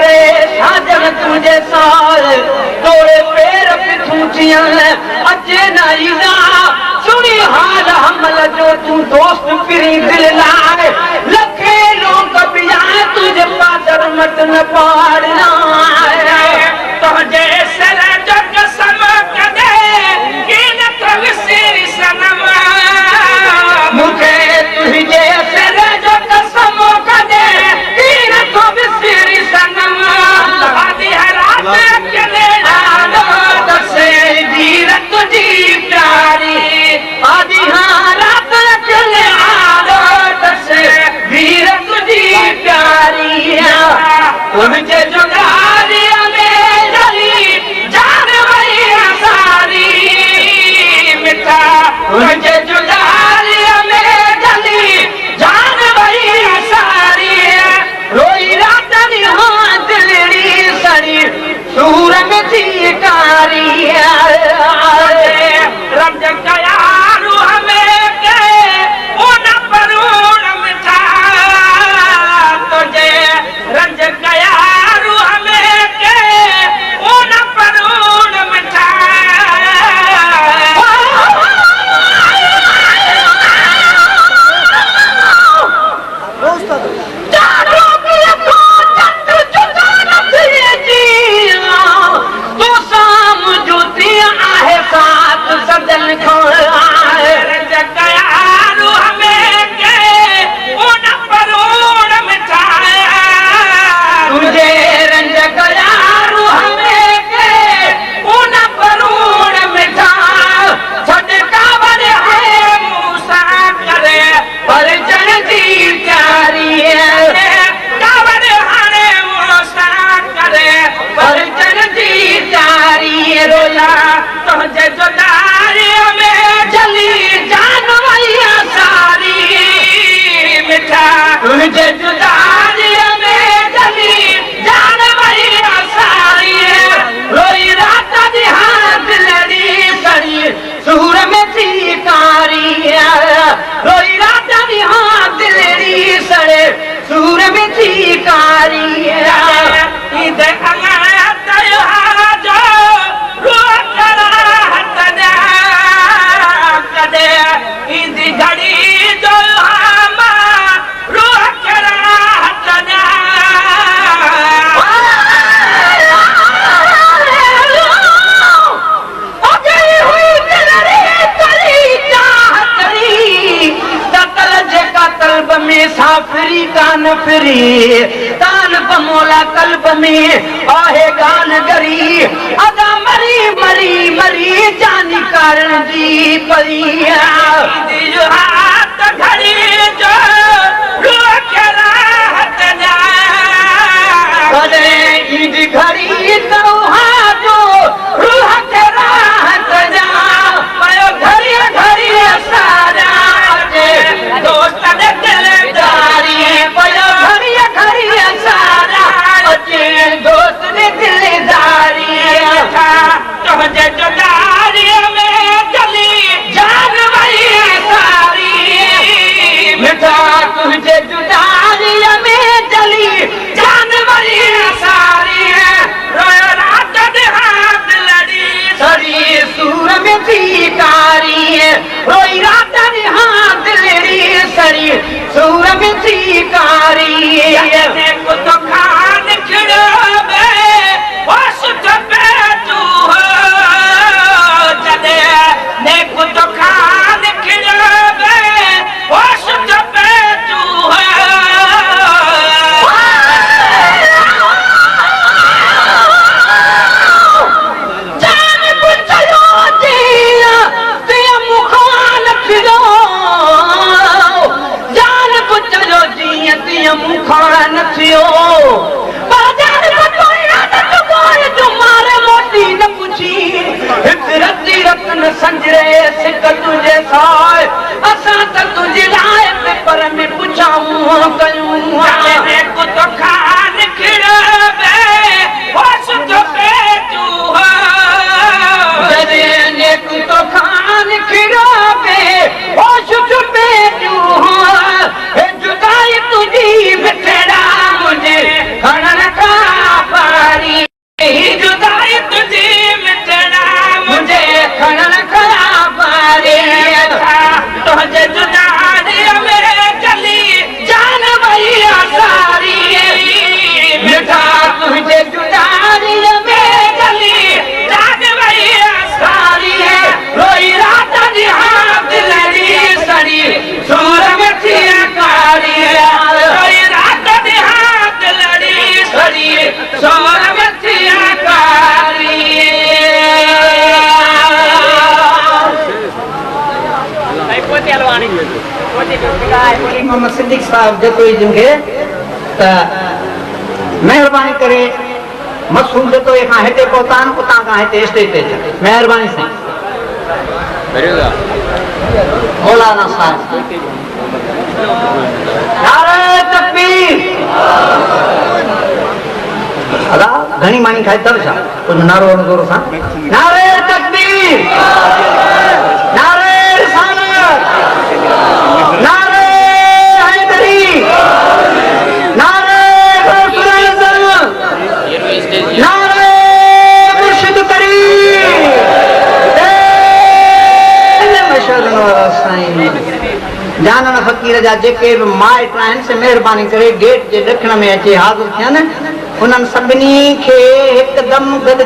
करे साजन तुझे साल तोड़े पैर पिछूचियां अचे ना ईदा सुनी हाल हमल जो तू दोस्त फिरी दिल लाए लखे लोग बिया तुझे पादर मत न पाड़ना तुझे सर जो कसम कदे कि न तो विसरी सनम मुझे तुझे सर जो कसम कदे कि न तो विसरी सनम आदि रात चले आदत से जीरत तुझी प्यारी आदि रात चले आदत से जीरत तुझी प्यारी तुझे जुदारी में जली जान वही सारी मिठा तुझे जुदारी में जली जान वही सारी रोई रात हाँ दिलड़ी सड़ी सूर में थी कारी रंज कयारू हमें के उन परूण मिठा तुझे रंज कयारू हमें के उन परूण मिठा तू साम ज्योति आहे साथ सदन रंज कयारू हमें के उन परूण मिठा तुझे रंज कयारू हमें के उन परूण मिठा छटका बने है मूसा करे पर जन दी प्यारी कावड़ हाणे मूसा करे पर जन दी प्यारी रोला तुझे जुदारी में जली जान वैया सारी मिठा तुझे जुदारी में जली जान वैया सारी रोई रात हाथ लड़ी सड़ी सूर में थी कारी रोई रात हाथ लड़ी सड़े सूर में थी कारी इधर अंगना तैयार जो रूह करा हटना कदे इधर घड़ी जो हम रूह करा हटना में साफरी कान फिरी तान बमोला कल्ब में आहे गान गरी अदा मरी मरी मरी जानी कारण जी परिया जो हाथ घड़ी जो रूह करा हटना कदे ईद घड़ी तो जो रूह के राहत जा पयो घड़ी घड़ी सारा दोस्त दिलदारी पयो घड़ी घड़ी सारा दोस्त ने दिलदारी तुझे जुदारी में जली जान वही सारी मिठा तुझे जुदारी में जली जान वही सारी रोया रात हाथ लड़ी सड़ी सूर में थी कारी रोई रात हाथ लड़ी सड़ी सूर में थी कारी कुछ खान खिड़े वो सुत पे तू हो जदे ने कुछ खान खिड़े वो सुत पे तू हो जान पुछलो दिया ते मुखान फिरो जान पुछलो दिया ते मुखान थियो बाजार कोई मोहम्मद सिद्दीक साहब जो कोई जिनके मेहरबानी करे मसूल जो तो यहाँ हेते पहुँचान उतां का हेते स्टेज पे मेहरबानी से मौलाना साहब नारे तकबीर अदा घणी मानी खाए तब छा कुछ नारो जोर सा नारे तकबीर नारे रिसालत नारे हैदरी नारे गौसुल आज़म नारे मुर्शिद करीम जान फकीर जा जेके भी माइट आहिनि से मेहरबानी करे गेट जे ॾखण में अचे हाज़िर थियनि उन्हनि सभिनी खे हिकदमि गॾु